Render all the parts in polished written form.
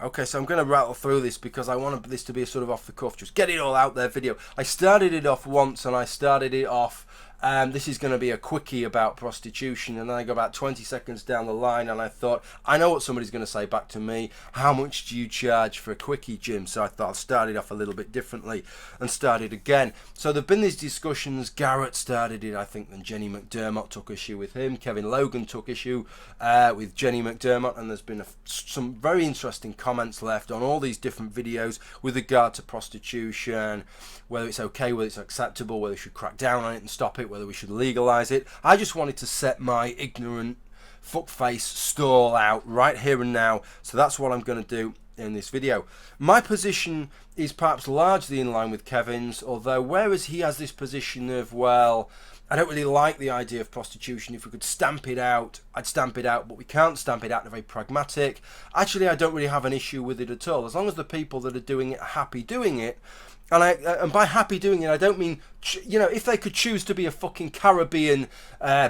Okay, so I'm going to rattle through this because I want this to be a sort of off the cuff, just get it all out there video. I started it off once and I started it off, this is going to be a quickie about prostitution, and then I go about 20 seconds down the line and I thought, I know what somebody's going to say back to me. How much do you charge for a quickie, Jim? So I thought I'll start it off a little bit differently and start it again. So there have been these discussions. Garrett started it, I think, then Jenny McDermott took issue with him. Kevin Logan took issue with Jenny McDermott, and there's been some very interesting comments left on all these different videos with regard to prostitution, whether it's okay, whether it's acceptable, whether we should crack down on it and stop it, whether we should legalise it. I just wanted to set my ignorant fuckface stall out right here and now, so that's what I'm going to do in this video. My position is perhaps largely in line with Kevin's, although whereas he has this position of, well, I don't really like the idea of prostitution. If we could stamp it out, I'd stamp it out, but we can't stamp it out. They're very pragmatic. Actually, I don't really have an issue with it at all. As long as the people that are doing it are happy doing it, and by happy doing it, I don't mean, you know, if they could choose to be a fucking Caribbean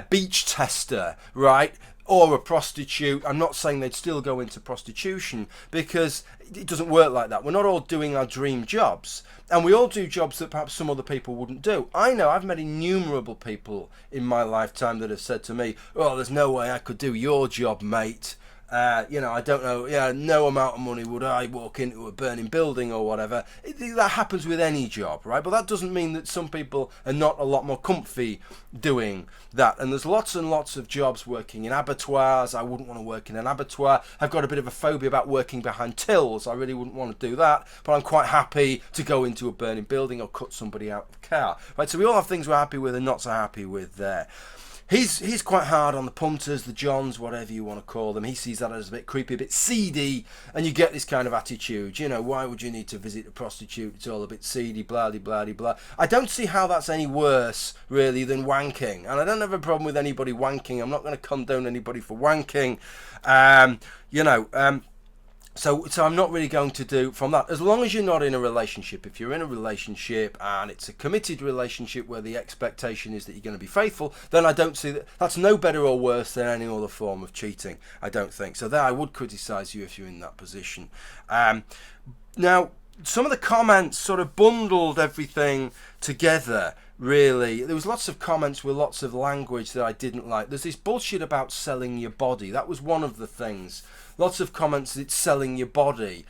beach tester, right, or a prostitute, I'm not saying they'd still go into prostitution, because it doesn't work like that. We're not all doing our dream jobs, and we all do jobs that perhaps some other people wouldn't do. I know I've met innumerable people in my lifetime that have said to me, oh, there's no way I could do your job, mate. You know, I don't know, no amount of money would I walk into a burning building or whatever. That happens with any job, right? But that doesn't mean that some people are not a lot more comfy doing that. And there's lots and lots of jobs working in abattoirs. I wouldn't want to work in an abattoir. I've got a bit of a phobia about working behind tills. I really wouldn't want to do that. But I'm quite happy to go into a burning building or cut somebody out of a car, right? So we all have things we're happy with and not so happy with there. He's quite hard on the punters, the Johns, whatever you want to call them. He sees that as a bit creepy, a bit seedy, and you get this kind of attitude. You know, why would you need to visit a prostitute? It's all a bit seedy, blah, blah, blah, blah. I don't see how that's any worse, really, than wanking. And I don't have a problem with anybody wanking. I'm not going to condone anybody for wanking. So I'm not really going to do from that. As long as you're not in a relationship, if you're in a relationship and it's a committed relationship where the expectation is that you're going to be faithful, then I don't see that. That's no better or worse than any other form of cheating, I don't think. So there I would criticise you if you're in that position. Now, some of the comments sort of bundled everything together, really. There was lots of comments with lots of language that I didn't like. There's this bullshit about selling your body. That was one of the things. Lots of comments that it's selling your body.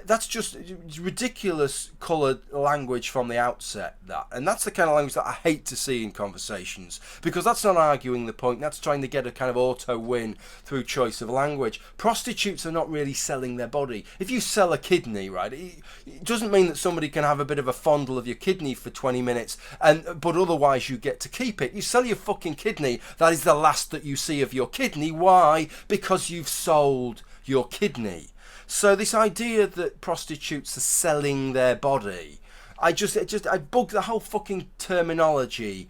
That's just ridiculous coloured language from the outset, and that's the kind of language that I hate to see in conversations, because that's not arguing the point. That's trying to get a kind of auto win through choice of language. Prostitutes are not really selling their body. If you sell a kidney, right, it doesn't mean that somebody can have a bit of a fondle of your kidney for 20 minutes, but otherwise you get to keep it. You sell your fucking kidney, that is the last that you see of your kidney. Why? Because you've sold your kidney. So this idea that prostitutes are selling their body, I bug the whole fucking terminology.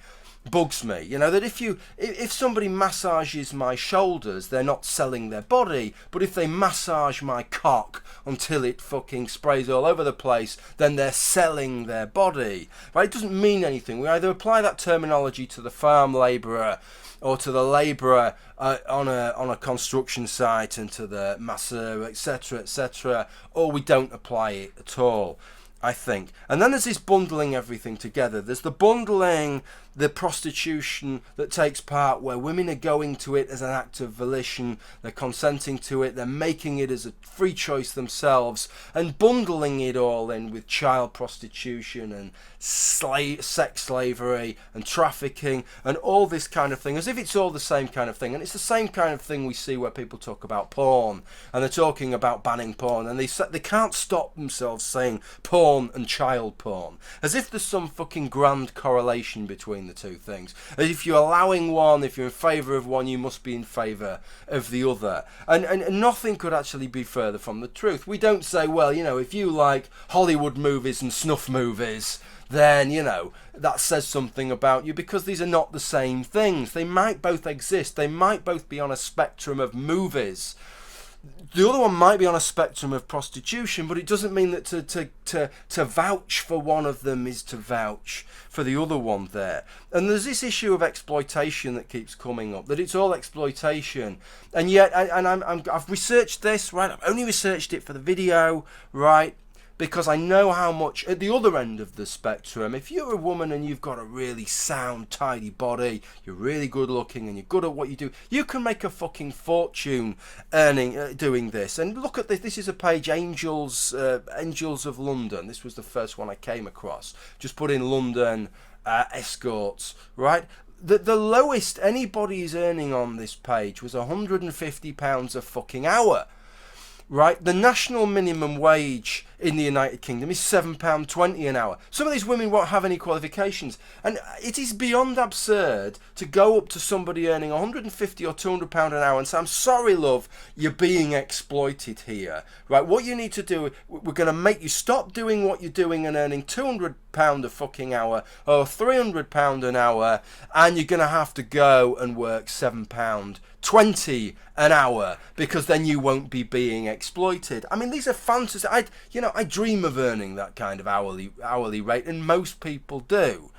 Bugs me, you know, that if somebody massages my shoulders, they're not selling their body, but if they massage my cock until it fucking sprays all over the place, then they're selling their body, right? It doesn't mean anything. We either apply that terminology to the farm labourer or to the labourer on a construction site and to the masseur, etc., or we don't apply it at all, I think. And then there's this bundling everything together. There's the bundling, the prostitution that takes part where women are going to it as an act of volition, they're consenting to it, they're making it as a free choice themselves, and bundling it all in with child prostitution and sex slavery and trafficking and all this kind of thing, as if it's all the same kind of thing. And it's the same kind of thing we see where people talk about porn, and they're talking about banning porn, and they can't stop themselves saying porn and child porn, as if there's some fucking grand correlation between the two things. As if you're allowing one, if you're in favour of one, you must be in favour of the other. And nothing could actually be further from the truth. We don't say, well, you know, if you like Hollywood movies and snuff movies, then, you know, that says something about you, because these are not the same things. They might both exist. They might both be on a spectrum of movies. The other one might be on a spectrum of prostitution, but it doesn't mean that to vouch for one of them is to vouch for the other one there. And there's this issue of exploitation that keeps coming up, that it's all exploitation. And yet, I've researched this, right? I've only researched it for the video, right? Because I know how much, at the other end of the spectrum, if you're a woman and you've got a really sound, tidy body, you're really good looking and you're good at what you do, you can make a fucking fortune doing this. And look at this. This is a page, Angels of London. This was the first one I came across. Just put in London escorts, right? The lowest anybody is earning on this page was £150 a fucking hour. Right, the national minimum wage in the United Kingdom is £7.20 an hour. Some of these women won't have any qualifications, and it is beyond absurd to go up to somebody earning £150 or £200 an hour and say, "I'm sorry, love, you're being exploited here." Right, what you need to do, we're going to make you stop doing what you're doing and earning £200 a fucking hour or £300 an hour, and you're going to have to go and work £7.20 an hour, because then you won't be being exploited. I mean, these are fantasies. I dream of earning that kind of hourly rate, and most people do.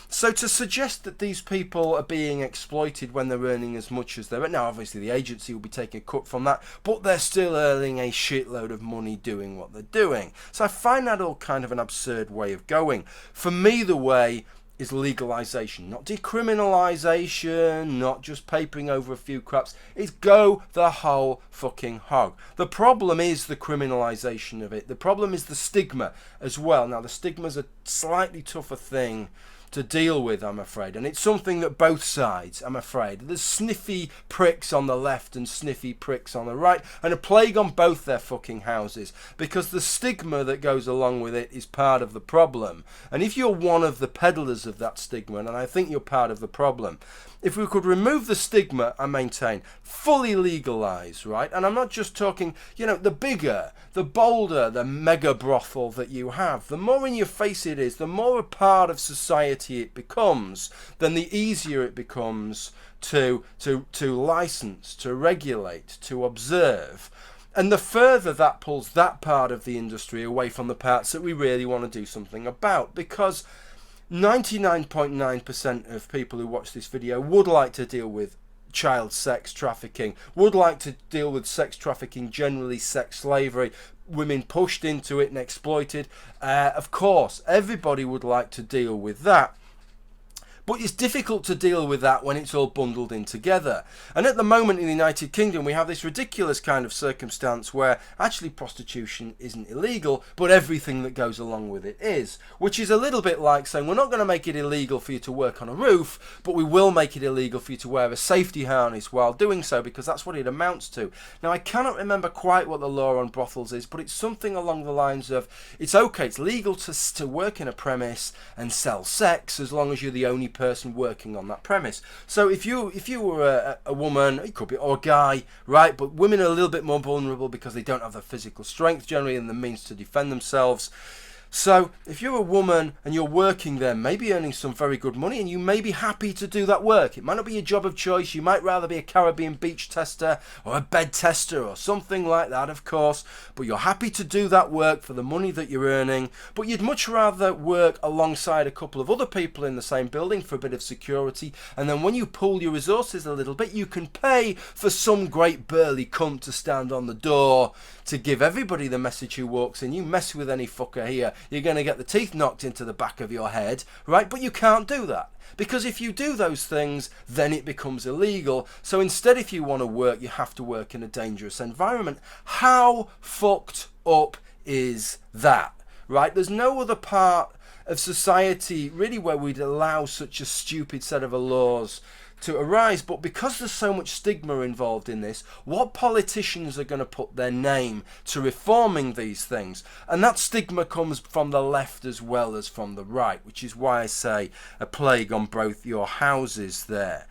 So to suggest that these people are being exploited when they're earning as much as they're, now obviously the agency will be taking a cut from that, but they're still earning a shitload of money doing what they're doing. So I find that all kind of an absurd way of going. For me, the way is legalization, not decriminalisation, not just papering over a few craps. It's go the whole fucking hog. The problem is the criminalisation of it. The problem is the stigma as well. Now, the stigma's a slightly tougher thing to deal with, I'm afraid, and it's something that both sides, I'm afraid, there's sniffy pricks on the left and sniffy pricks on the right, and a plague on both their fucking houses, because the stigma that goes along with it is part of the problem. And if you're one of the peddlers of that stigma, and I think you're part of the problem, if we could remove the stigma, I maintain, fully legalise, right? And I'm not just talking, the bigger, the bolder, the mega brothel that you have, the more in your face it is, the more a part of society it becomes, then the easier it becomes to license, to regulate, to observe. And the further that pulls that part of the industry away from the parts that we really want to do something about, because 99.9% of people who watch this video would like to deal with child sex trafficking, would like to deal with sex trafficking, generally sex slavery, women pushed into it and exploited. Of course, everybody would like to deal with that. But it's difficult to deal with that when it's all bundled in together. And at the moment in the United Kingdom, we have this ridiculous kind of circumstance where actually prostitution isn't illegal, but everything that goes along with it is. Which is a little bit like saying, we're not going to make it illegal for you to work on a roof, but we will make it illegal for you to wear a safety harness while doing so, because that's what it amounts to. Now, I cannot remember quite what the law on brothels is, but it's something along the lines of, it's okay, it's legal to work in a premise and sell sex as long as you're the only person working on that premise. So if you were a woman, it could be, or a guy, right, but women are a little bit more vulnerable because they don't have the physical strength generally and the means to defend themselves. So if you're a woman and you're working there, maybe earning some very good money, and you may be happy to do that work. It might not be your job of choice. You might rather be a Caribbean beach tester or a bed tester or something like that, of course. But you're happy to do that work for the money that you're earning. But you'd much rather work alongside a couple of other people in the same building for a bit of security. And then when you pool your resources a little bit, you can pay for some great burly cunt to stand on the door to give everybody the message who walks in. You mess with any fucker here, you're going to get the teeth knocked into the back of your head, right? But you can't do that, because if you do those things, then it becomes illegal. So instead, if you want to work, you have to work in a dangerous environment. How fucked up is that, right? There's no other part of society really where we'd allow such a stupid set of laws to arise. But because there's so much stigma involved in this, what politicians are going to put their name to reforming these things? And that stigma comes from the left as well as from the right, which is why I say a plague on both your houses there.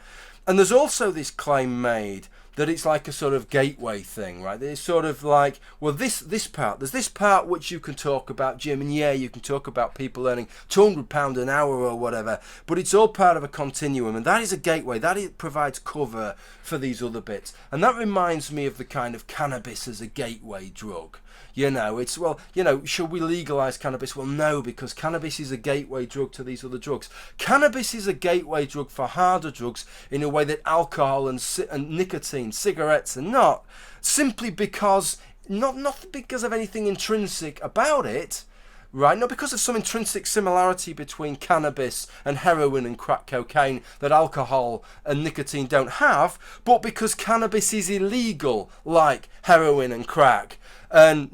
And there's also this claim made that it's like a sort of gateway thing, right? It's sort of like, well, there's this part which you can talk about, Jim, and yeah, you can talk about people earning £200 an hour or whatever, but it's all part of a continuum, and that is a gateway. That provides cover for these other bits. And that reminds me of the kind of cannabis as a gateway drug. You know, it's, well, you know, should we legalise cannabis? Well, no, because cannabis is a gateway drug to these other drugs. Cannabis is a gateway drug for harder drugs in a way that alcohol and nicotine, cigarettes are not, simply because, not because of anything intrinsic about it, right? Not because of some intrinsic similarity between cannabis and heroin and crack cocaine that alcohol and nicotine don't have, but because cannabis is illegal, like heroin and crack, and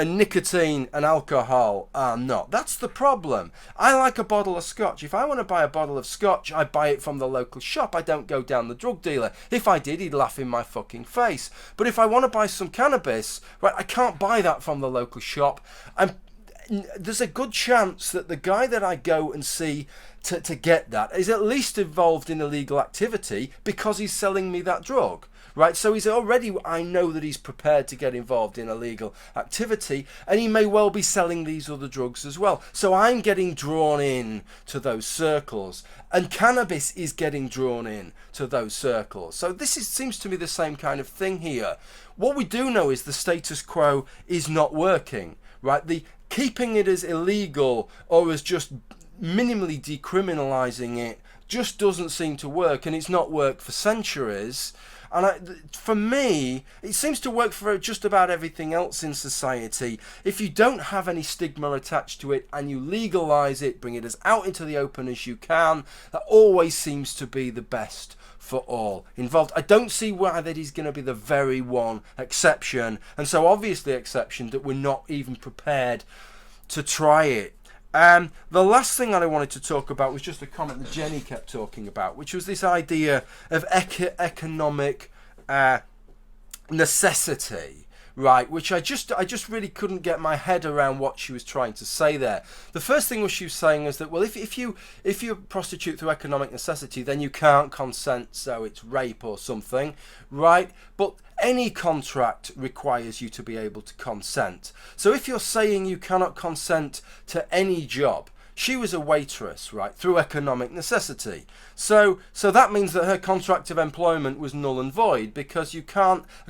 nicotine and alcohol are not. That's the problem. I like a bottle of scotch. If I want to buy a bottle of scotch, I buy it from the local shop. I don't go down the drug dealer. If I did, he'd laugh in my fucking face. But if I want to buy some cannabis, right, I can't buy that from the local shop. There's a good chance that the guy that I go and see to get that is at least involved in illegal activity because he's selling me that drug. Right, so he's already, I know that he's prepared to get involved in illegal activity, and he may well be selling these other drugs as well. So I'm getting drawn in to those circles, and cannabis is getting drawn in to those circles. So this seems to me the same kind of thing here. What we do know is the status quo is not working, right? The keeping it as illegal or as just minimally decriminalising it just doesn't seem to work, and it's not worked for centuries. And for me, it seems to work for just about everything else in society. If you don't have any stigma attached to it and you legalise it, bring it as out into the open as you can, that always seems to be the best for all involved. I don't see why that is going to be the very one exception, and so obviously exception that we're not even prepared to try it. The last thing that I wanted to talk about was just a comment that Jenny kept talking about, which was this idea of economic necessity, right? Which I just really couldn't get my head around what she was trying to say there. The first thing she was saying is that, well, if you prostitute through economic necessity, then you can't consent, so it's rape or something, right? But any contract requires you to be able to consent. So if you're saying you cannot consent to any job, she was a waitress, right, through economic necessity. So that means that her contract of employment was null and void, because a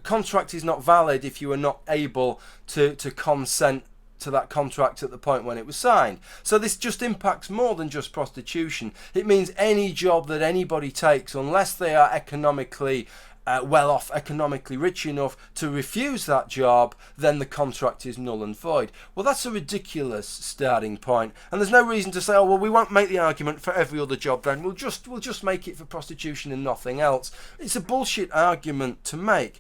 contract is not valid if you are not able to consent to that contract at the point when it was signed. So this just impacts more than just prostitution. It means any job that anybody takes, unless they are economically well off, economically rich enough to refuse that job, then the contract is null and void. Well, that's a ridiculous starting point, and there's no reason to say, oh well, we won't make the argument for every other job then, we'll just make it for prostitution and nothing else. It's a bullshit argument to make.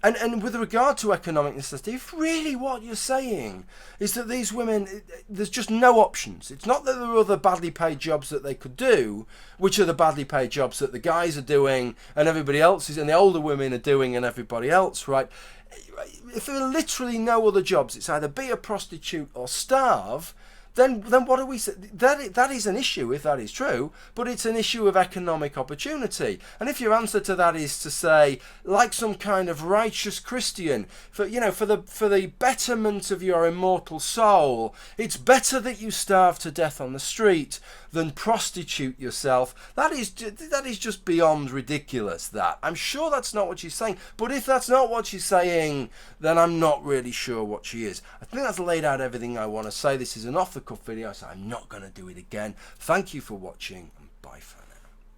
And with regard to economic necessity, if really what you're saying is that these women, there's just no options. It's not that there are other badly paid jobs that they could do, which are the badly paid jobs that the guys are doing and everybody else is, and the older women are doing and everybody else, right? If there are literally no other jobs, it's either be a prostitute or starve, then what do we say? That is an issue if that is true, but it's an issue of economic opportunity. And if your answer to that is to say, like some kind of righteous Christian, for the betterment of your immortal soul, it's better that you starve to death on the street than prostitute yourself, that is just beyond ridiculous. That I'm sure that's not what she's saying, but if that's not what she's saying, then I'm not really sure what she is. I think that's laid out everything I want to say. This is an off the cuff video, so I'm not going to do it again. Thank you for watching, and bye for now.